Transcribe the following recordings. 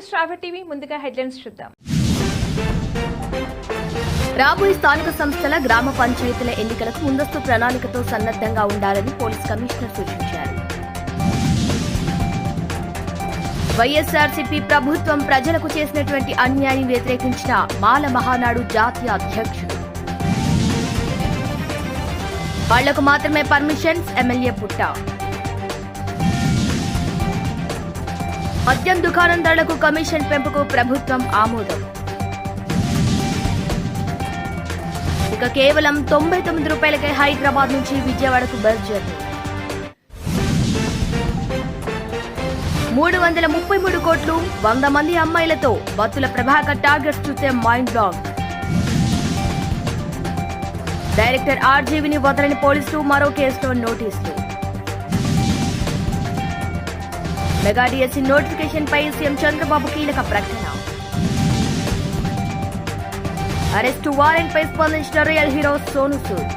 శ్రావ్య TV ముందుగా headlines చూద్దాం. రాబోయే స్థానిక సంస్థల గ్రామ పంచాయతీల ఎన్నికలకు ముందస్తు ప్రణాళికతో సన్నద్ధంగా ఉండాలని పోలీస్ కమిషనర్ సూచించారు. వైఎస్ఆర్సీపీ ప్రభుత్వం ప్రజలకు చేసినటువంటి అన్యాయం వ్యతిరేకించిన మాల మహానాడు జాతీయ అధ్యక్షుడు. వాళ్లకు మాత్రమే పర్మిషన్స్ ఎమ్మెల్యే పుట్ట. మద్యం దుకాణందారులకు కమిషన్ పెంపుకు ప్రభుత్వం ఆమోదం. ఇక కేవలం 99 రూపాయలకే హైదరాబాద్ నుంచి విజయవాడకు బస్ జర్నీ. 333 కోట్లు 100 మంది అమ్మాయిలతో బత్తుల ప్రభాకర్ టార్గెట్స్ చూస్తే మైండ్ బ్లాక్. డైరెక్టర్ ఆర్జీవిని వదలని పోలీసులు మరో కేసులో నోటీసులు. మెగా డిఎస్సీ నోటిఫికేషన్ పై సీఎం చంద్రబాబు కీలక ప్రకటన. అరెస్టు వారెంట్ పై స్పందించిన రియల్ హీరో సోను సూద్.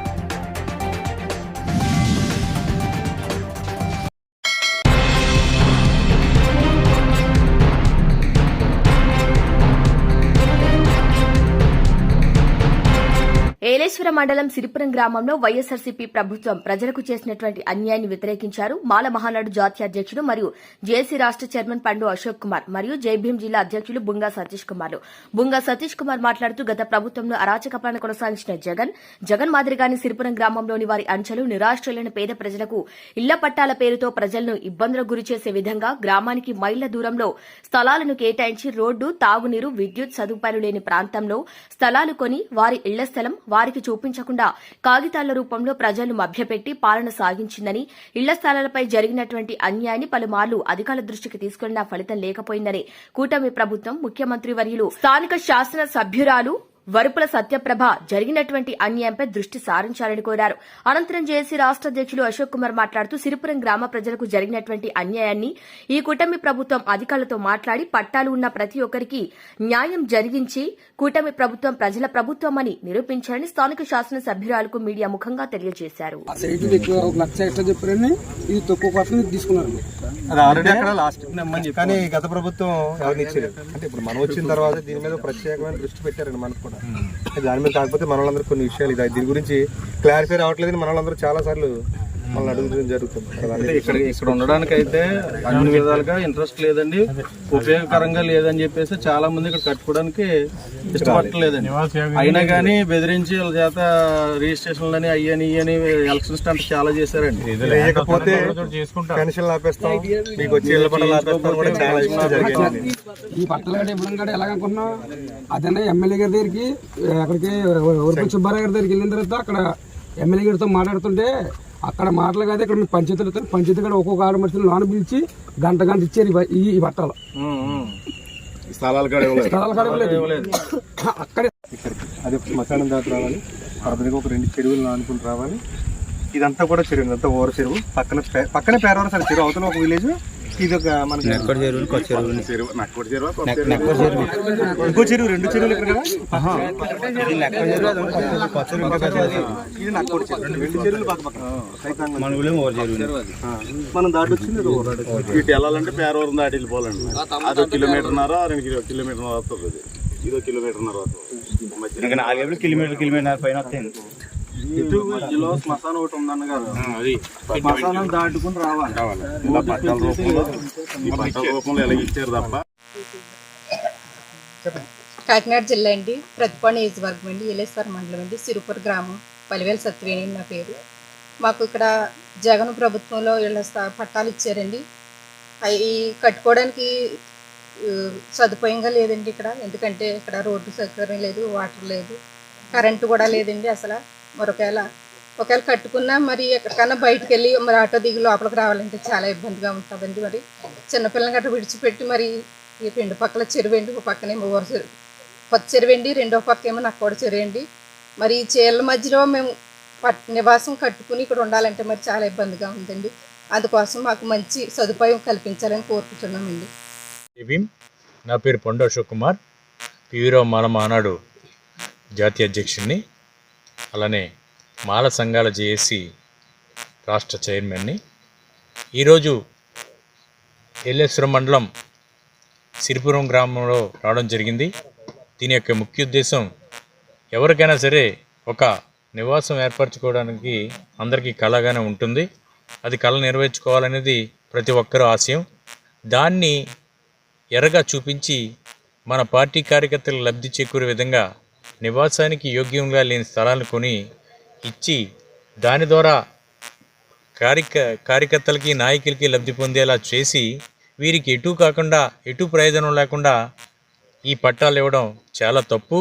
ఏలేశ్వర మండలం సిరిపురం గ్రామంలో వైఎస్ఆర్సీపీ ప్రభుత్వం ప్రజలకు చేసినటువంటి అన్యాయాన్ని వ్యతిరేకించారు. మాల మహానాడు జాతీయ అధ్యక్షుడు మరియు జేసీ రాష్ట చైర్మన్ పండు అశోక్ కుమార్ మరియు జైభీం జిల్లా అధ్యక్షులు బుంగా సతీష్ కుమార్. బుంగా సతీష్ కుమార్ మాట్లాడుతూ గత ప్రభుత్వంలో అరాచక పాలన కొనసాగించిన జగన్ మాదిరిగానే సిరిపురం గ్రామంలోని వారి అంచెలు నిరాశ్రయులైన పేద ప్రజలకు ఇళ్ల పట్టాల పేరుతో ప్రజలను ఇబ్బందులకు గురిచేసే విధంగా గ్రామానికి మైళ్ల దూరంలో స్థలాలను కేటాయించి రోడ్డు, తాగునీరు, విద్యుత్ సదుపాయాలు లేని ప్రాంతంలో స్థలాలు కొని వారి ఇళ్ల స్థలం వారికి చూపించకుండా కాగితాల రూపంలో ప్రజలను మభ్యపెట్టి పాలన సాగించిందని, ఇళ్ల స్థలాలపై జరిగినటువంటి అన్యాయాన్ని పలుమార్లు అధికారుల దృష్టికి తీసుకెళ్లినా ఫలితం లేకపోయిందని కూటమి ప్రభుత్వం ముఖ్యమంత్రి వర్యులు స్థానిక శాసన సభ్యురాలు వరుపుల సత్యప్రభ జరిగినటువంటి అన్యాయంపై దృష్టి సారించాలని కోరారు. అనంతరం జేసీ రాష్ట అధ్యక్షులు అశోక్ కుమార్ మాట్లాడుతూ సిరిపురం గ్రామ ప్రజలకు జరిగినటువంటి అన్యాయాన్ని ఈ కూటమి ప్రభుత్వం అధికారులతో మాట్లాడి పట్టాలు ఉన్న ప్రతి ఒక్కరికి న్యాయం జరిగించి కూటమి ప్రభుత్వం ప్రజల ప్రభుత్వం అని నిరూపించాలని స్థానిక శాసన సభ్యురాలకు మీడియా ముఖంగా తెలియజేశారు. కానీ గత ప్రభుత్వం ఎవరిని ఇచ్చారు అంటే ఇప్పుడు మనం వచ్చిన తర్వాత దీని మీద ప్రత్యేకమైన దృష్టి పెట్టారండి మనకు కూడా. దాని మీద కాకపోతే మన వాళ్ళందరూ కొన్ని విషయాలు దీని గురించి క్లారిఫై రావట్లేదని మన వాళ్ళందరూ చాలా సార్లు మనల్ని అడుగుతుంది జరుగుతుంది. ఇక్కడ ఉండడానికి అయితే అన్ని విధాలుగా ఇంట్రెస్ట్ లేదండి, ఉపయోగకరంగా లేదని చెప్పేసి చాలా మంది ఇక్కడ కట్టుకోవడానికి ఇష్టపడలేదండి. అయినా కానీ బెదిరించి వాళ్ళ చేత రిజిస్ట్రేషన్లు అని అయ్యని ఇయ్యని ఎలక్షన్ స్టంట్ చాలా చేశారండి. లేకపోతే పెన్షన్లు ఆపేస్తాం, మీకు వచ్చి ఇళ్ళ పట్టాలు ఆపేస్తాం కూడా చాలా ఇష్టం జరిగింది. ఈ పట్టలు గడ్డ ఇవ్వడం కూడా ఎలాగనుకున్నాం అదన్నా ఎమ్మెల్యే గారి దగ్గరికి అక్కడికి వరపు సుబ్బారావు గారి దగ్గరికి వెళ్ళిన తర్వాత అక్కడ ఎమ్మెల్యే గారితో మాట్లాడుతుంటే అక్కడ మాటలు కాదు ఇక్కడ మీ పంచాయతీ కూడా ఒక్కొక్క ఆడ మనుషులు లోన పిలిచి గంట ఇచ్చారు ఈ బట్టలు స్థలాలు అక్కడే అది శ్మశానం దాటి రావాలి. అర్థంగా ఒక 2 చెరువులు ఆనుకుని రావాలి. ఇదంతా కూడా చెరువు, ఇదంతా ఓర చెరువు. పక్కనే పేరవరం సార్ చెరువు, అవతల ఒక విలేజ్. ఇది ఒక మనకి ఇంకో చెరువు 2 చెరువులు ఇక్కడ కదా. ఇది నక్కోడి చెరువు, 2 చెరువులు మనం దాటి వచ్చింది. ఇటు వెళ్ళాలంటే పేరవరం దాటి వెళ్ళిపోవాలండి. అది 1 కిలోమీటర్న్నర 2 కిలోమీటర్న్నర అవుతుంది. ఇది 1 కిలోమీటర్న్నర అవుతుంది. 4 కిలోమీటర్ పైన ఇటు మధ్యలో శ్మశానం ఒకటి ఉందన్న గారు, శ్మశానం దాటుకుని రావాలి. కాకినాడ జిల్లా అండి, ప్రతిపాడు నియోజకవర్గం అండి, ఏలేశ్వర మండలం అండి, సిరుపూర్ గ్రామం, పలివేల సత్యవేణి నా పేరు. మాకు ఇక్కడ జగన్ ప్రభుత్వంలో ఇళ్ళ పట్టాలు ఇచ్చారండి. అవి కట్టుకోవడానికి సదుపాయంగా లేదండి ఇక్కడ. ఎందుకంటే ఇక్కడ రోడ్డు సౌకర్యం లేదు, వాటర్ లేదు, కరెంటు కూడా లేదండి అసలు. ఒకవేళ కట్టుకున్నా మరి ఎక్కడికన్నా బయటకు వెళ్ళి మరి ఆటో దిగి లోపలికి రావాలంటే చాలా ఇబ్బందిగా ఉంటుందండి. మరి చిన్నపిల్లలు గట్రా విడిచిపెట్టి మరి ఈ 2 పక్కల చెరువు అండి, ఒక పక్కనేమో ఊర చెరువు, కొత్త చెరువు అండి, రెండో పక్క ఏమో నక్కోడ చెరువు అండి. మరి ఈ చీరల మధ్యలో మేము నివాసం కట్టుకుని ఇక్కడ ఉండాలంటే మరి చాలా ఇబ్బందిగా ఉందండి. అందుకోసం మాకు మంచి సదుపాయం కల్పించాలని కోరుకుంటున్నామండి. నా పేరు పండు అశోక్ కుమార్, పివిరావు మాల మహానాడు జాతీయ అధ్యక్షుడిని, అలానే మాల సంఘాల జేఏసీ రాష్ట్ర చైర్మన్ని. ఈరోజు ఏలేశ్వరం మండలం సిరిపురం గ్రామంలో రావడం జరిగింది. దీని యొక్క ముఖ్య ఉద్దేశం ఎవరికైనా సరే ఒక నివాసం ఏర్పరచుకోవడానికి అందరికీ కళగానే ఉంటుంది. అది కళ నెరవేర్చుకోవాలనేది ప్రతి ఒక్కరూ ఆశయం. దాన్ని ఎర్రగా చూపించి మన పార్టీ కార్యకర్తలకు లబ్ధి చేకూరే విధంగా నివాసానికి యోగ్యంగా లేని స్థలాలను కొని ఇచ్చి దాని ద్వారా కార్యకర్తలకి నాయకులకి లబ్ధి పొందేలా చేసి వీరికి ఎటు కాకుండా ఎటు ప్రయోజనం లేకుండా ఈ పట్టాలు ఇవ్వడం చాలా తప్పు.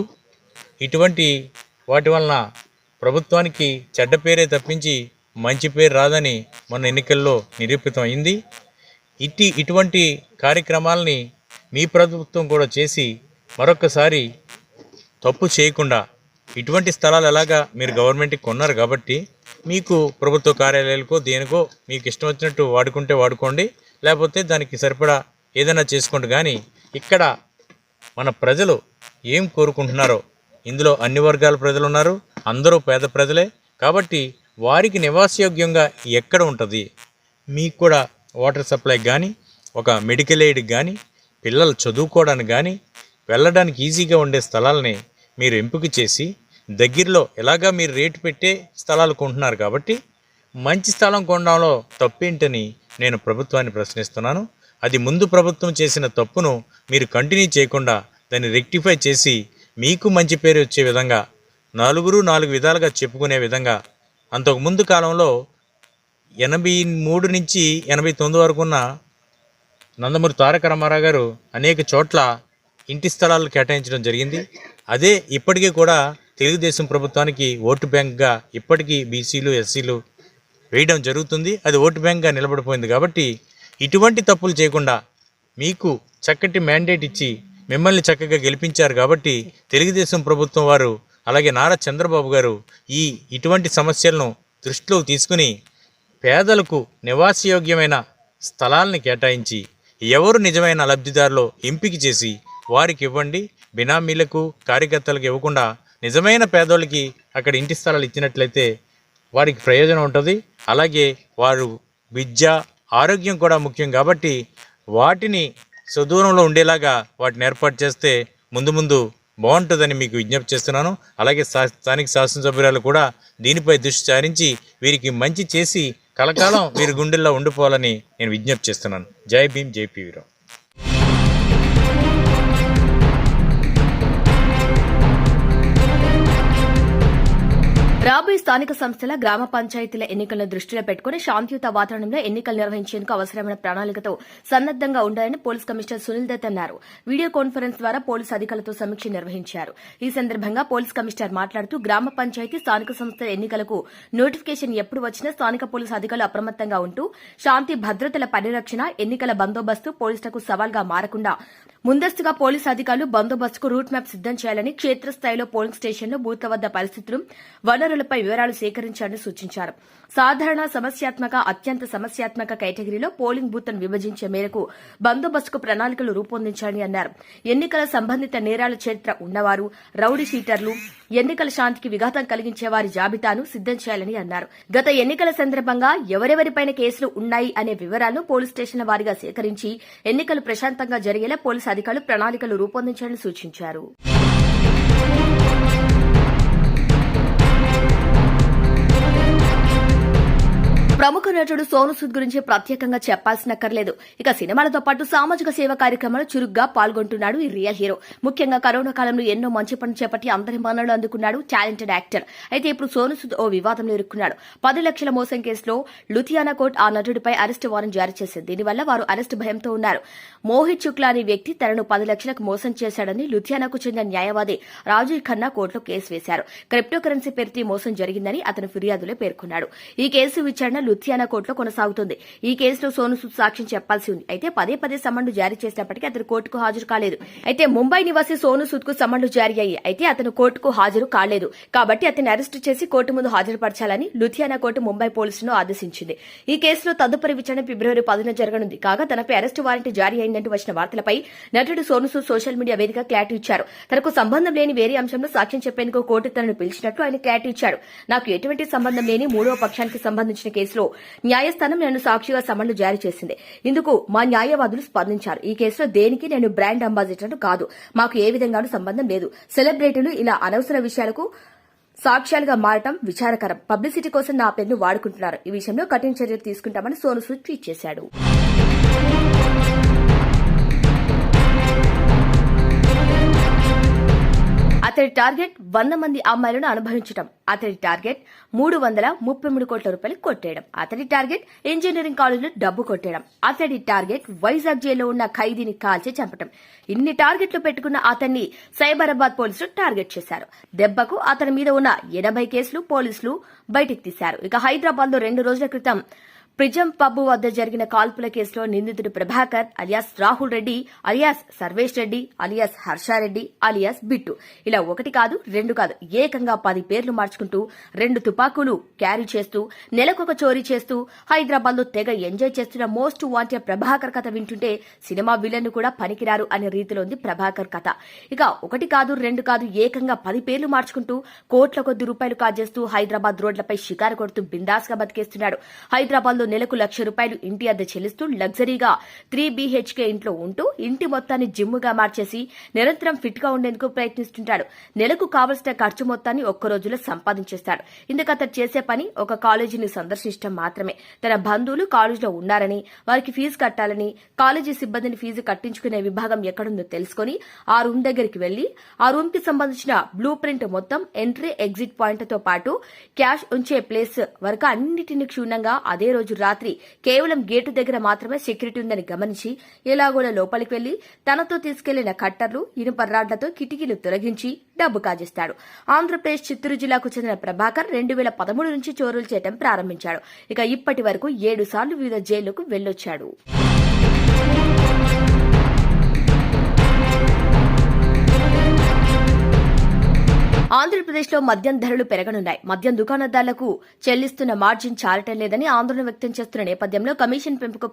ఇటువంటి వాటి వలన ప్రభుత్వానికి చెడ్డ పేరే తప్పించి మంచి పేరు రాదని మొన్న ఎన్నికల్లో నిరూపితం అయింది. ఇటువంటి కార్యక్రమాలని మీ ప్రభుత్వం కూడా చేసి మరొకసారి తప్పు చేయకుండా ఇటువంటి స్థలాలు ఎలాగా మీరు గవర్నమెంట్కి కొన్నారు కాబట్టి మీకు ప్రభుత్వ కార్యాలయాలకో దేనికో మీకు ఇష్టం వచ్చినట్టు వాడుకుంటే వాడుకోండి, లేకపోతే దానికి సరిపడా ఏదైనా చేసుకోండి. కానీ ఇక్కడ మన ప్రజలు ఏం కోరుకుంటున్నారో, ఇందులో అన్ని వర్గాల ప్రజలు ఉన్నారు, అందరూ పేద ప్రజలే కాబట్టి వారికి నివాసయోగ్యంగా ఎక్కడ ఉంటుంది, మీకు కూడా వాటర్ సప్లై కానీ ఒక మెడికల్ ఎయిడ్కి కానీ పిల్లలు చదువుకోవడానికి కానీ వెళ్ళడానికి ఈజీగా ఉండే స్థలాలని మీరు ఎంపిక చేసి దగ్గరలో ఎలాగా మీరు రేటు పెట్టే స్థలాలు కొంటున్నారు కాబట్టి మంచి స్థలం కొనడంలో తప్పేంటని నేను ప్రభుత్వాన్ని ప్రశ్నిస్తున్నాను. అది ముందు ప్రభుత్వం చేసిన తప్పును మీరు కంటిన్యూ చేయకుండా దాన్ని రెక్టిఫై చేసి మీకు మంచి పేరు వచ్చే విధంగా నలుగురు 4 విధాలుగా చెప్పుకునే విధంగా అంతకుముందు కాలంలో 83 నుంచి 89 వరకు ఉన్న నందమూరి తారక రామారావు గారు అనేక చోట్ల ఇంటి స్థలాలు కేటాయించడం జరిగింది. అదే ఇప్పటికీ కూడా తెలుగుదేశం ప్రభుత్వానికి ఓటు బ్యాంక్గా ఇప్పటికీ బీసీలు ఎస్సీలు వేయడం జరుగుతుంది. అది ఓటు బ్యాంక్గా నిలబడిపోయింది. కాబట్టి ఇటువంటి తప్పులు చేయకుండా మీకు చక్కటి మ్యాండేట్ ఇచ్చి మిమ్మల్ని చక్కగా గెలిపించారు కాబట్టి తెలుగుదేశం ప్రభుత్వం వారు అలాగే నారా చంద్రబాబు గారు ఇటువంటి సమస్యలను దృష్టిలో తీసుకుని పేదలకు నివాసయోగ్యమైన స్థలాలను కేటాయించి ఎవరు నిజమైన లబ్ధిదారులో ఎంపిక చేసి వారికి ఇవ్వండి. బినామీలకు కార్యకర్తలకు ఇవ్వకుండా నిజమైన పేదోళ్ళకి అక్కడ ఇంటి స్థలాలు ఇచ్చినట్లయితే వారికి ప్రయోజనం ఉంటుంది. అలాగే వారు విద్య ఆరోగ్యం కూడా ముఖ్యం కాబట్టి వాటిని సుదూరంలో ఉండేలాగా వాటిని ఏర్పాటు చేస్తే ముందు బాగుంటుందని మీకు విజ్ఞప్తి చేస్తున్నాను. అలాగే స్థానిక శాసనసభ్యురాలు కూడా దీనిపై దృష్టి సారించి వీరికి మంచి చేసి కలకాలం వీరి గుండెల్లో ఉండిపోవాలని నేను విజ్ఞప్తి చేస్తున్నాను. జై భీమ్, జై పీవీరావు. రాబోయే స్థానిక సంస్థల గ్రామ పంచాయతీల ఎన్నికలను దృష్టిలో పెట్టుకుని శాంతియుత వాతావరణంలో ఎన్నికలు నిర్వహించేందుకు అవసరమైన ప్రణాళికతో సన్నద్దంగా ఉండాలని పోలీస్ కమిషనర్ సునీల్ దత్ అన్నారు. వీడియో కాన్ఫరెన్స్ ద్వారా పోలీసు అధికారులతో సమీక్ష నిర్వహించారు. ఈ సందర్భంగా పోలీస్ కమిషనర్ మాట్లాడుతూ గ్రామ పంచాయతీ స్థానిక సంస్థల ఎన్నికలకు నోటిఫికేషన్ ఎప్పుడు వచ్చినా స్థానిక పోలీసు అధికారులు అప్రమత్తంగా ఉంటూ శాంతి భద్రతల పరిరక్షణ, ఎన్నికల బందోబస్తు పోలీసులకు సవాల్గా మారకుండా ముందస్తుగా పోలీసు అధికారులు బందోబస్తుకు రూట్ మ్యాప్ సిద్దం చేయాలని, క్షేత్రస్థాయిలో పోలింగ్ స్టేషన్లు, బూత్ల వద్ద పరిస్థితులు, వనరులపై వివరాలు సేకరించాలని సూచించారు. సాధారణ, సమస్యాత్మక, అత్యంత సమస్యాత్మక కేటగిరీలో పోలింగ్ బూత్లను విభజించే మేరకు బందోబస్తుకు ప్రణాళికలు రూపొందించాలని అన్నారు. ఎన్నికల సంబంధిత నేరాల చరిత్ర ఉన్నవారు, రౌడీ షీటర్లు, ఎన్నికల శాంతికి విఘాతం కలిగించే వారి జాబితాను సిద్దం చేయాలని అన్నారు. గత ఎన్నికల సందర్భంగా ఎవరెవరిపైన కేసులు ఉన్నాయి అనే వివరాలను పోలీస్ స్టేషన్ల వారీగా సేకరించి ఎన్నికలు ప్రశాంతంగా జరిగేలా పోలీసు అధికారులు ప్రణాళికలు రూపొందించాలని సూచించారు. ప్రముఖ నటుడు సోను సూద్ గురించి ప్రత్యేకంగా చెప్పాల్సినక్కర్లేదు. ఇక సినిమాలతో పాటు సామాజిక సేవా కార్యక్రమాలు చురుగ్గా పాల్గొంటున్నాడు ఈ రియల్ హీరో. ముఖ్యంగా కరోనా కాలంలో ఎన్నో మంచి పనులు చేపట్టి అందరి మన్ననలు అందుకున్నాడు టాలెంటెడ్ యాక్టర్. అయితే ఇప్పుడు సోను సూద్ ఓ వివాదంలో ఇరుక్కున్నాడు. 10 లక్షల మోసం కేసులో లుధియానా కోర్టు ఆ నటుడిపై అరెస్టు వారెంట్ జారీ చేసింది. దీనివల్ల వారు అరెస్టు భయంతో ఉన్నారు. మోహిత్ శుక్లా అనే వ్యక్తి తనను 10 లక్షలకు మోసం చేశాడని లుధియానాకు చెందిన న్యాయవాది రాజీవ్ ఖన్నా కోర్టులో కేసు వేశారు. క్రిప్టో కరెన్సీ పేరుతో మోసం జరిగిందని అతను ఫిర్యాదులో పేర్కొన్నాడు. ఈ కేసు విచారణ లుధియానా కోర్టులో కొనసాగుతుంది. ఈ కేసులో సోను సూద్ సాక్ష్యం చెప్పాల్సి ఉంది. అయితే పదే సమన్లు జారీ చేసినప్పటికీ అతను కోర్టుకు హాజరు కాలేదు. అయితే ముంబై నివాసి సోను సూద్ కు సమన్లు జారీ అయ్యాయి. అయితే అతను కోర్టుకు హాజరు కాలేదు. కాబట్టి అతన్ని అరెస్టు చేసి కోర్టు ముందు హాజరుపరచాలని లుధియానా కోర్టు ముంబై పోలీసులను ఆదేశించింది. ఈ కేసులో తదుపరి విచారణ ఫిబ్రవరి 10న జరగనుంది. కాగా తనపై అరెస్టు వారెంట్ జారీ అయిందంటూ వచ్చిన వార్తలపై నటుడు సోను సూద్ సోషల్ మీడియా వేదికగా క్లారిటీ ఇచ్చారు. తనకు సంబంధం లేని వేరే అంశంలో సాక్ష్యం చెప్పేందుకు కోర్టు తనను పిలిచినట్లు ఆయన క్లారిటీ ఇచ్చాడు. నాకు ఎటువంటి సంబంధం లేని మూడవ పక్షానికి సంబంధించిన కేసులో కేసులో న్యాయస్థానం నన్ను సాక్షిగా సమన్లు జారీ చేసింది. ఇందుకు మా న్యాయవాదులు స్పందించారు. ఈ కేసులో దేనికి నేను బ్రాండ్ అంబాసిడర్ కాదు, మాకు ఏ విధంగానూ సంబంధం లేదు. సెలబ్రిటీలు ఇలా అనవసర విషయాలకు సాక్ష్యాలుగా మారటం విచారకరం. పబ్లిసిటీ కోసం నా పేరును వాడుకుంటున్నారు. ఈ విషయంలో కఠిన చర్యలు తీసుకుంటామని సోను సూద్ ట్వీట్ చేశాడు. అతడి టార్గెట్ 100 మంది అమ్మాయిలను అనుభవించడం. అతడి టార్గెట్ 333 కోట్ల రూపాయలు కొట్టేయడం. అతడి టార్గెట్ ఇంజనీరింగ్ కాలేజీలో డబ్బు కొట్టేయడం. అతడి టార్గెట్ వైజాగ్ జైల్లో ఉన్న ఖైదీని కాల్చి చంపడం. ఇన్ని టార్గెట్లు పెట్టుకున్న అతన్ని సైబరాబాద్ పోలీసులు టార్గెట్ చేశారు. దెబ్బకు అతని మీద ఉన్న 80 కేసులు పోలీసులు బయటికి తీశారు. ఇక హైదరాబాద్ లో 2 రోజుల క్రితం ప్రిజం పబ్ వద్ద జరిగిన కాల్పుల కేసులో నిందితుడు Prabhakar alias Rahul Reddy alias Sarvesh Reddy alias Harsha Reddy alias Bittu ఇలా 1 కాదు 2 కాదు ఏకంగా 10 పేర్లు మార్చుకుంటూ 2 తుపాకులు క్యారీ చేస్తూ నెలకొక చోరీ చేస్తూ హైదరాబాద్ లో తెగ ఎంజాయ్ చేస్తున్న మోస్ట్ వాంటెడ్ ప్రభాకర్ కథ వింటుంటే సినిమా విలన్ కూడా పనికిరారు అనే రీతిలో ఉంది ప్రభాకర్ కథ. ఇక 1 కాదు 2 కాదు ఏకంగా 10 పేర్లు మార్చుకుంటూ కోట్ల కొద్ది రూపాయలు కాజేస్తూ హైదరాబాద్ రోడ్లపై షికారు కొడుతూ బిందాస్ గా బతికేస్తున్నాడు. హైదరాబాద్ నెలకు ₹1,00,000 ఇంటి అద్దె చెల్లిస్తూ లగ్జరీగా 3 BHK ఇంట్లో ఉంటూ ఇంటి మొత్తాన్ని జిమ్ముగా మార్చేసి నిరంతరం ఫిట్ గా ఉండేందుకు ప్రయత్నిస్తుంటాడు. నెలకు కావలసిన ఖర్చు మొత్తాన్ని ఒక్క రోజులో సంపాదించేస్తాడు. ఇందుకు అతను చేసే పని ఒక కాలేజీని సందర్శించడం మాత్రమే. తన బంధువులు కాలేజీలో ఉన్నారని వారికి ఫీజు కట్టాలని కాలేజీ సిబ్బందిని ఫీజు కట్టించుకునే విభాగం ఎక్కడుందో తెలుసుకుని ఆ రూమ్ దగ్గరికి వెళ్లి ఆ రూమ్ కి సంబంధించిన బ్లూ ప్రింట్ మొత్తం ఎంట్రీ ఎగ్జిట్ పాయింట్ తో పాటు క్యాష్ ఉంచే ప్లేస్ వరకు అన్నిటిని క్షుణ్ణంగా అదే రోజు రాత్రి కేవలం గేటు దగ్గర మాత్రమే సెక్యూరిటీ ఉందని గమనించి ఎలాగోలా లోపలికి వెళ్లి తనతో తీసుకెళ్లిన కట్టర్లు ఇనుప రాడ్లతో కిటికీలు తొలగించి డబ్బు కాజేస్తాడు. ఆంధ్రప్రదేశ్ చిత్తూరు జిల్లాకు చెందిన ప్రభాకర్ 2013 నుంచి చోరీలు చేయడం ప్రారంభించాడు. ఇక ఇప్పటి వరకు 7 సార్లు వివిధ జైళ్లకు వెళ్లొచ్చాడు. ఆంధ్రప్రదేశ్లో మద్యం ధరలు పెరగనున్నాయి. మద్యం దుకాణదారులకు చెల్లిస్తున్న మార్జిన్ చాలటం లేదని ఆందోళన వ్యక్తం చేస్తున్న నేపథ్యంలో కమిషన్ పెంపునకు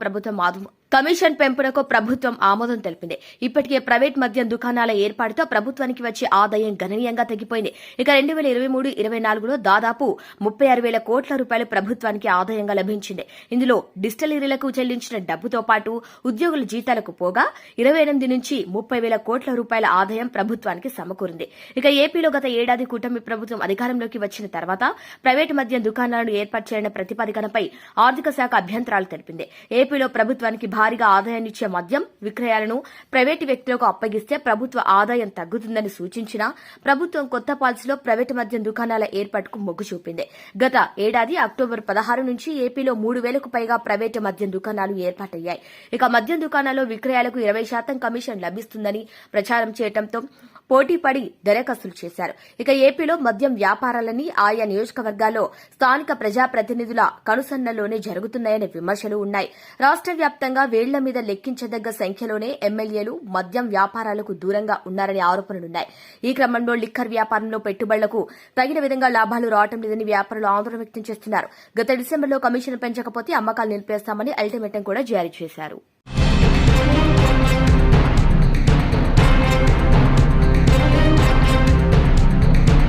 ప్రభుత్వం ఆమోదం తెలిపింది. ఇప్పటికే ప్రైవేట్ మద్యం దుకాణాల ఏర్పాటుతో ప్రభుత్వానికి వచ్చే ఆదాయం గణనీయంగా తగ్గిపోయింది. ఇక 2023-24లో దాదాపు 36,000 కోట్ల రూపాయలు ప్రభుత్వానికి ఆదాయంగా లభించింది. ఇందులో డిస్టిలరీలకు చెల్లించిన డబ్బుతో పాటు ఉద్యోగుల జీతాలకు పోగా 28 నుంచి 30,000 కోట్ల రూపాయల ఆదాయం ప్రభుత్వానికి సమకూరింది. ఇక ఏపీలో గత ఏడాది కూటమి ప్రభుత్వం అధికారంలోకి వచ్చిన తర్వాత ప్రైవేటు మద్యం దుకాణాలను ఏర్పాటు చేయాలన్న ప్రతిపాదనపై ఆర్థిక శాఖ అభ్యంతరాలు తెలిపింది. ఏపీలో ప్రభుత్వానికి భారీగా ఆదాయాన్నిచ్చే మద్యం విక్రయాలను ప్రైవేటు వ్యక్తులకు అప్పగిస్తే ప్రభుత్వ ఆదాయం తగ్గుతుందని సూచించినా ప్రభుత్వం కొత్త పాలసీలో ప్రైవేటు మద్యం దుకాణాల ఏర్పాటుకు మొగ్గు చూపింది. గత ఏడాది అక్టోబర్ 16 నుంచి ఏపీలో 3,000కు పైగా ప్రైవేటు మద్యం దుకాణాలు ఏర్పాటయ్యాయి. ఇక మద్యం దుకాణాల్లో విక్రయాలకు 20% కమిషన్ లభిస్తుందని ప్రచారం చేయడంతో పోటీపడి దరఖాస్తులు చేశారు. ఇక ఏపీలో మద్యం వ్యాపారాలన్నీ ఆయా నియోజకవర్గాల్లో స్థానిక ప్రజాప్రతినిధుల కనుసన్నల్లోనే జరుగుతున్నాయనే విమర్శలు ఉన్నాయి. రాష్ట్ర వ్యాప్తంగా వేళ్ల మీద లెక్కించదగ్గ సంఖ్యలోనే ఎమ్మెల్యేలు మద్యం వ్యాపారాలకు దూరంగా ఉన్నారనే ఆరోపణలున్నాయి. ఈ క్రమంలో లిక్కర్ వ్యాపారంలో పెట్టుబడులకు తగిన విధంగా లాభాలు రావడం లేదని వ్యాపారులు ఆందోళన వ్యక్తం చేస్తున్నారు. గత డిసెంబర్లో కమిషన్ పెంచకపోతే అమ్మకాలు నిలిపేస్తామని అల్టిమేటం కూడా జారీ చేశారు.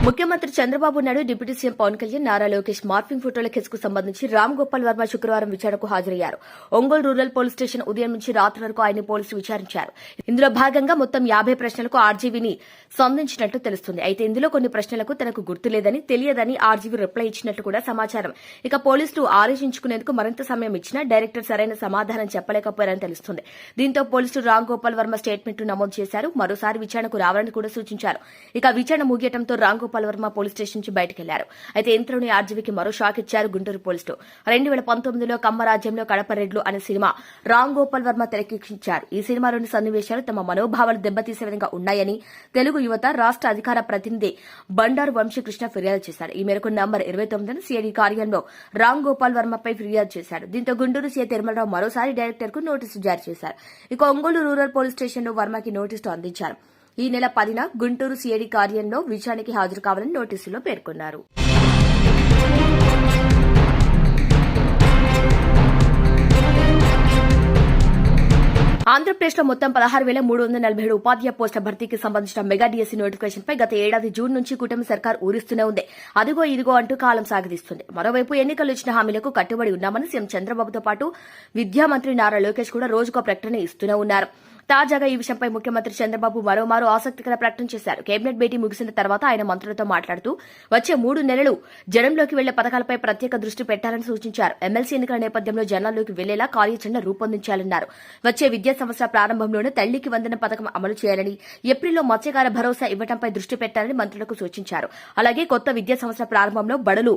ముఖ్యమంత్రి Chandrababu Naidu deputy CM Pawan Kalyan Nara Lokesh morphing ఫోటోల కేసుకు సంబంధించి రామ్ గోపాల్ వర్మ శుక్రవారం విచారణకు హాజరయ్యారు. ఒంగోలు రూరల్ పోలీస్ స్టేషన్ ఉదయం నుంచి రాత్రి వరకు ఆయన పోలీసులు విచారించారు. ఇందులో భాగంగా మొత్తం 50 ప్రశ్నలకు ఆర్జీవీని సంధించినట్లు తెలుస్తుంది. అయితే ఇందులో కొన్ని ప్రశ్నలకు తనకు గుర్తులేదని తెలియదని ఆర్జీవీ రిప్లై ఇచ్చినట్లు కూడా సమాచారం. ఇక పోలీసులు ఆలోచించుకునేందుకు మరింత సమయం ఇచ్చినా డైరెక్టర్ సరైన సమాధానం చెప్పలేకపోయారని తెలుస్తుంది. దీంతో పోలీసులు రామ్ గోపాల్ వర్మ స్టేట్మెంట్ నమోదు చేశారు. మరోసారి విచారణకు రావాలని కూడా సూచించారు. ఇక విచారణ ముగియడంతో రామ్ గోపాల్ వర్మ పోలీస్ స్టేషన్ నుంచి బయటకెళ్లారు. అయితే ఇంతలోనే ఆర్జీవీకి మరో షాక్ ఇచ్చారు గుంటూరు పోలీసులు. 2019లో కమ్మరాజ్యంలో కడపరెడ్లు అనే సినిమా రామ్ గోపాల్ వర్మ తెరకెక్కించారు. ఈ సినిమాలోని సన్నివేశాలు తమ మనోభావాలు దెబ్బతీసే విధంగా ఉన్నాయని తెలుగు యువత రాష్ట్ర అధికార ప్రతినిధి బండారు వంశీకృష్ణ ఫిర్యాదు చేశారు. ఈ మేరకు నంబర్ 29 సిఐడి కార్యాలయంలో రామ్ గోపాల్ వర్మపై ఫిర్యాదు చేశారు. దీంతో గుంటూరు సీఐ తిరుమలరావు మరోసారి డైరెక్టర్ కు నోటీసు జారీ చేశారు. ఇక ఒంగోలు రూరల్ పోలీస్ స్టేషన్లో వర్మకి నోటీసు అందించారు. ఈ నెల 10న గుంటూరు సిఐడి కార్యాలయంలో విచారణకి హాజరు కావాలని నోటీసులో పేర్కొన్నారు. ఆంధ్రప్రదేశ్లో మొత్తం 16,347 ఉపాధ్యాయ పోస్టుల భర్తీకి సంబంధించిన మెగా డిఎస్సీ నోటిఫికేషన్పై గత ఏడాది జూన్ నుంచి కూటమి సర్కార్ ఊరిస్తూనే ఉంది. అదిగో ఇదిగో అంటూ కాలం సాగదీస్తుంది. మరోవైపు ఎన్నికలు ఇచ్చిన హామీలకు కట్టుబడి ఉన్నామని సీఎం చంద్రబాబుతో పాటు విద్యా మంత్రి నారా లోకేష్ కూడా రోజుకో ప్రకటన ఇస్తూనే ఉన్నారు. తాజాగా ఈ విషయంపై ముఖ్యమంత్రి చంద్రబాబు మరోమారు ఆసక్తికర ప్రకటన చేశారు. కేబినెట్ భేటీ ముగిసిన తర్వాత ఆయన మంత్రులతో మాట్లాడుతూ వచ్చే 3 నెలలు జనంలోకి వెళ్లే పథకాలపై ప్రత్యేక దృష్టి పెట్టాలని సూచించారు. ఎమ్మెల్సీ ఎన్నికల నేపథ్యంలో జనాల్లోకి వెళ్లేలా కార్యాచరణ రూపొందించాలన్నారు. వచ్చే విద్యా సంవత్సర ప్రారంభంలోనే తల్లికి వందనం పథకం అమలు చేయాలని, ఏప్రిల్లో మత్స్యకార భరోసా ఇవ్వడంపై దృష్టి పెట్టాలని మంత్రులకు సూచించారు. అలాగే కొత్త విద్యా సంవత్సర ప్రారంభంలో బడులు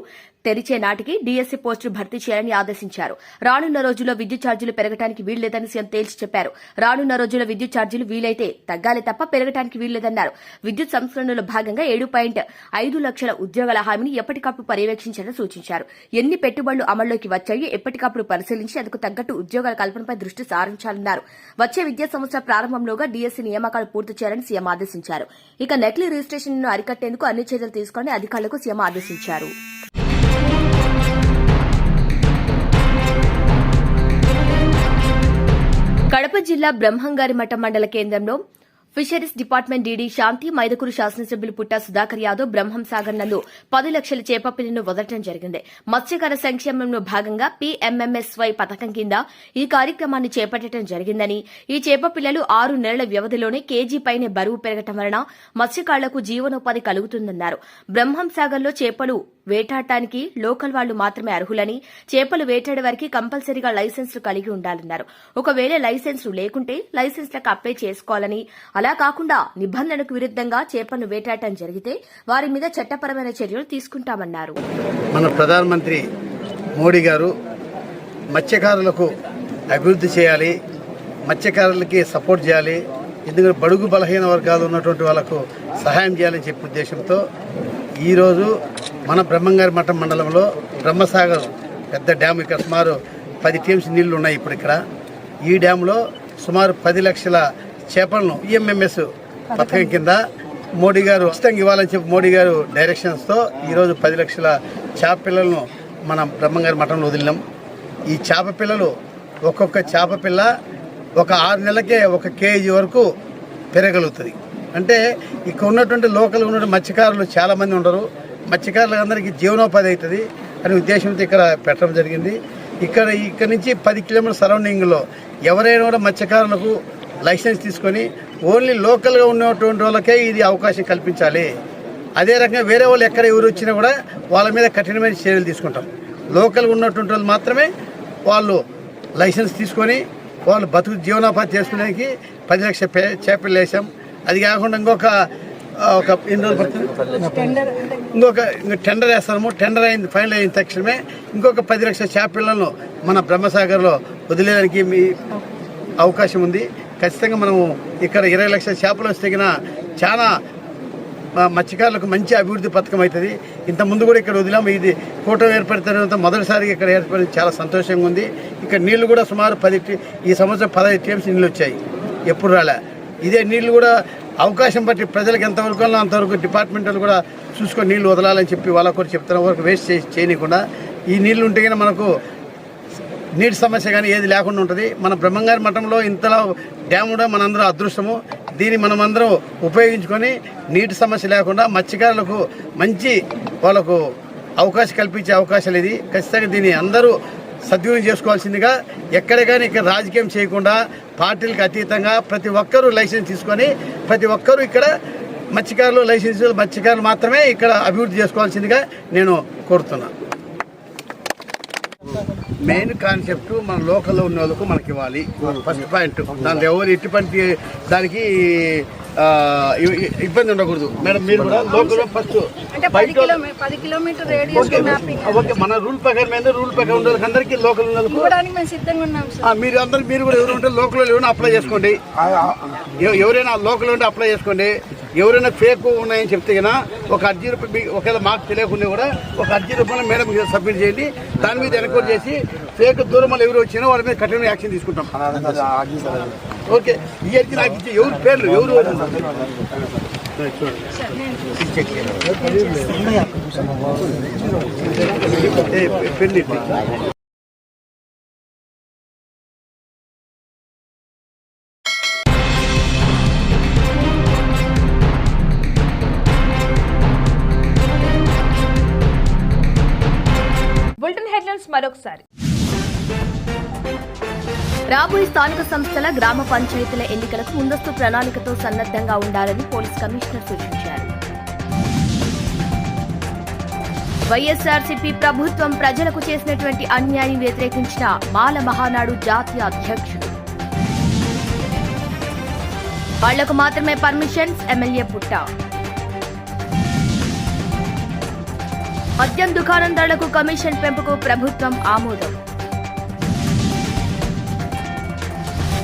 తెరిచే నాటికి డీఎస్సీ పోస్టులు భర్తీ చేయాలని ఆదేశించారు. రానున్న రోజుల్లో విద్యుత్ ఛార్జీలు పెరగడానికి వీల్లేదని సీఎం తేల్చి చెప్పారు. రానున్న రోజుల్లో విద్యుత్ ఛార్జీలు వీలైతే తగ్గాలి తప్ప పెరగడానికి వీల్లేదన్నారు. విద్యుత్ సంస్కరణలో భాగంగా 7.5 లక్షల ఉద్యోగాల హామీని ఎప్పటికప్పుడు పర్యవేక్షించాలని సూచించారు. ఎన్ని పెట్టుబడులు అమల్లోకి వచ్చాయో ఎప్పటికప్పుడు పరిశీలించి అందుకు తగ్గట్టు ఉద్యోగాల కల్పనపై దృష్టి సారించాలన్నారు. వచ్చే విద్యా సంవత్సర ప్రారంభంలోగా డీఎస్సీ నియామకాలు పూర్తి చేయాలని సీఎం ఆదేశించారు. ఇక నకిలీ రిజిస్ట్రేషన్ను అరికట్టేందుకు అన్ని చర్యలు తీసుకోవాలని అధికారులకు సీఎం ఆదేశించారు. కడప జిల్లా బ్రహ్మంగారిమఠం మండల కేంద్రంలో ఫిషరీస్ డిపార్ట్మెంట్ డీడీ శాంతి, మైదకూరు శాసనసభ్యులు పుట్టా సుధాకర్ యాదవ్ బ్రహ్మం సాగర్ నందు 10 లక్షల చేప పిల్లను వదలడం జరిగింది. మత్స్యకార సంక్షేమంలో భాగంగా PMMSY పథకం కింద ఈ కార్యక్రమాన్ని చేపట్టడం జరిగిందని, ఈ చేప పిల్లలు 6 నెలల వ్యవధిలోనే కేజీ పైనే బరువు పెరగటం వలన మత్స్యకారులకు జీవనోపాధి కలుగుతుందన్నారు. బ్రహ్మం సాగర్లో చేపలు వేటాడటానికి లోకల్ వాళ్లు మాత్రమే అర్హులని, చేపలు వేటాడే వారికి కంపల్సరీగా లైసెన్సులు కలిగి ఉండాలన్నారు. ఒకవేళ లైసెన్సులు లేకుంటే లైసెన్స్లకు అప్లై చేసుకోవాలని, అలా కాకుండా నిబంధనలకు విరుద్దంగా చేపలను వేటాడటం జరిగితే వారి మీద చట్టపరమైన చర్యలు తీసుకుంటామన్నారు. మన ప్రధానమంత్రి మోడీ గారు మత్స్యకారులకు అభివృద్ధి చేయాలి, మత్స్యకారులకి సపోర్ట్ చేయాలి, ఎందుకంటే బడుగు బలహీన వర్గాలు ఉన్నటువంటి వాళ్ళకు సహాయం చేయాలని చెప్పే ఉద్దేశంతో ఈరోజు మన బ్రహ్మంగారిమఠం మండలంలో బ్రహ్మసాగర్ పెద్ద డ్యామ్, ఇక్కడ సుమారు 10 టీఎంసీ నీళ్లు ఉన్నాయి. ఇప్పుడు ఇక్కడ ఈ డ్యాంలో సుమారు 10 లక్షల చేపలను PMMS పథకం కింద మోడీ గారు ఉచితంగా ఇవ్వాలని చెప్పి మోడీ గారు డైరెక్షన్స్తో ఈరోజు 10 లక్షల చేప పిల్లలను మనం బ్రహ్మంగారిమఠంలో వదిలినాం. ఈ చేప పిల్లలు ఒక్కొక్క చేప పిల్ల ఒక 6 నెలలకే 1 కేజీ వరకు పెరగలుగుతుంది. అంటే ఇక్కడ ఉన్నటువంటి లోకల్ ఉన్నటువంటి మత్స్యకారులు చాలామంది ఉండరు, మత్స్యకారులందరికీ జీవనోపాధి అవుతుంది అనే ఉద్దేశంతో ఇక్కడ పెట్టడం జరిగింది. ఇక్కడ నుంచి 10 కిలోమీటర్ల సరౌండింగ్లో ఎవరైనా కూడా మత్స్యకారులకు లైసెన్స్ తీసుకొని ఓన్లీ లోకల్గా ఉన్నటువంటి వాళ్ళకే ఇది అవకాశం కల్పించాలి. అదే రకంగా వేరే వాళ్ళు ఎక్కడ ఎవరు వచ్చినా కూడా వాళ్ళ మీద కఠినమైన చర్యలు తీసుకుంటాం. లోకల్గా ఉన్నటువంటి వాళ్ళు మాత్రమే వాళ్ళు లైసెన్స్ తీసుకొని వాళ్ళు బతుకు జీవనోపాధి చేసుకునేకి 10 లక్షల చేపలు వేసాం. అది కాకుండా ఇంకొక ఎన్ని రోజులు పడుతుంది, టెండర్ వేస్తాము. టెండర్ అయింది, ఫైనల్ అయిన తక్షణమే ఇంకొక 10 లక్షల చేపలను మన బ్రహ్మసాగర్లో వదిలేదానికి మీ అవకాశం ఉంది. ఖచ్చితంగా మనము ఇక్కడ 20 లక్షల చేపలు వస్తే చాలా మత్స్యకారులకు మంచి అభివృద్ధి పథకం అవుతుంది. ఇంతకుముందు కూడా ఇక్కడ వదిలాము. ఇది కూటమి ఏర్పడిన తర్వాత మొదటిసారిగా ఇక్కడ ఏర్పడింది, చాలా సంతోషంగా ఉంది. ఇక్కడ నీళ్లు కూడా సుమారు ఈ సంవత్సరం 15 టీఎంసీ నీళ్ళు వచ్చాయి, ఎప్పుడు రాలే. ఇదే నీళ్లు కూడా అవకాశం బట్టి ప్రజలకు ఎంతవరకు అంతవరకు డిపార్ట్మెంట్ వాళ్ళు కూడా చూసుకొని నీళ్లు వదలాలని చెప్పి వాళ్ళకు కూడా చెప్తున్న వరకు వేస్ట్ చేయకుండా ఈ నీళ్లు ఉంటే కానీ మనకు నీటి సమస్య కానీ ఏది లేకుండా ఉంటుంది. మన బ్రహ్మంగారిమఠంలో ఇంతలా డ్యామ్ కూడా మనందరూ అదృష్టము. దీన్ని మనమందరం ఉపయోగించుకొని నీటి సమస్య లేకుండా మత్స్యకారులకు మంచి వాళ్ళకు అవకాశం కల్పించే అవకాశాలు ఇది. ఖచ్చితంగా దీన్ని అందరూ సద్వినియోగం చేసుకోవాల్సిందిగా, ఎక్కడ కానీ ఇక్కడ రాజకీయం చేయకుండా పార్టీలకు అతీతంగా ప్రతి ఒక్కరూ లైసెన్స్ తీసుకొని ప్రతి ఒక్కరూ ఇక్కడ మత్స్యకారులు మాత్రమే ఇక్కడ అభివృద్ధి చేసుకోవాల్సిందిగా నేను కోరుతున్నాను. మెయిన్ కాన్సెప్ట్ మన లోకల్లో ఉన్న వాళ్ళకు మనకి ఇవ్వాలి, ఫస్ట్ పాయింట్. దాని ఎవరు ఎటువంటి దానికి ఇబ్బంది ఉండకూడదు. మేడం మీరు కూడా లోకల్ ఫస్ట్ 10 కిలోమీటర్ ఓకే, మన రూల్ ప్రకారం ఉండే అందరికీ లోకల్ మీరు కూడా ఎవరు ఉంటే లోకల్ ఎవరైనా అప్లై చేసుకోండి. ఎవరైనా లోకల్ ఉంటే అప్లై చేసుకోండి. ఎవరైనా ఫేక్ ఉన్నాయని చెప్తే కన్నా ఒక అర్జీ రూపాయలు, ఒకవేళ మాకు తెలియకుండా కూడా ఒక అర్జీ రూపాయలు మేడం సబ్మిట్ చేయండి. దాని మీద ఎన్క్వైరీ చేసి ఫేక్ దూరం వల్ల ఎవరు వచ్చినా వాళ్ళ మీద కఠిన యాక్షన్ తీసుకుంటాం. ఓకే, ఈ అర్జీ నాకు ఇచ్చి ఎవరు పేర్లు ఎవరు పెళ్లి మరొకసారి. రాబోయే స్థానిక సంస్థల గ్రామ పంచాయతీల ఎన్నికలకు ముందస్తు ప్రణాళికతో సన్నద్ధంగా ఉండాలని పోలీస్ కమిషనర్ సూచించారు. వైఎస్ఆర్సీపీ ప్రభుత్వం ప్రజలకు చేసినటువంటి అన్యాయం వ్యతిరేకించిన మాల మహానాడు జాతీయ అధ్యక్షుడు. వాళ్లకు మాత్రమే పర్మిషన్స్, ఎమ్మెల్యే పుట్ట. మద్యం దుకాణం ధరలకు కమిషన్ పెంపుకు ప్రభుత్వం ఆమోదం.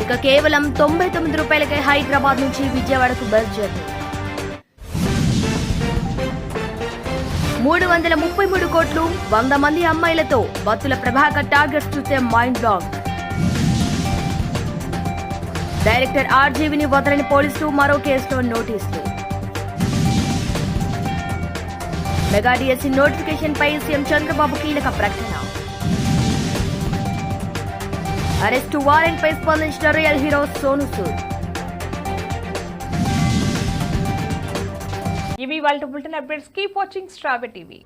ఇక కేవలం 99 రూపాయలకే హైదరాబాద్ నుంచి విజయవాడకు బస్ జర్నీ. 333 కోట్లు, 100 మంది అమ్మాయిలతో బత్తుల ప్రభాకర్ టార్గెట్స్ చూసే మైండ్ బ్లాక్. డైరెక్టర్ ఆర్జీవిని వదలని పోలీసులు, మరో కేసులో నోటీసులు. మెగా డిఎస్సీ నోటిఫికేషన్ పై సీఎం చంద్రబాబు కీలక ప్రకటన. అరెస్టు వారెంట్ పై స్పందించిన రియల్ హీరో సోను సూద్. ఇవి వాళ్ళ బులెటిన్ అప్డేట్స్. కీప్ వాచింగ్ స్ట్రాబె టీవీ.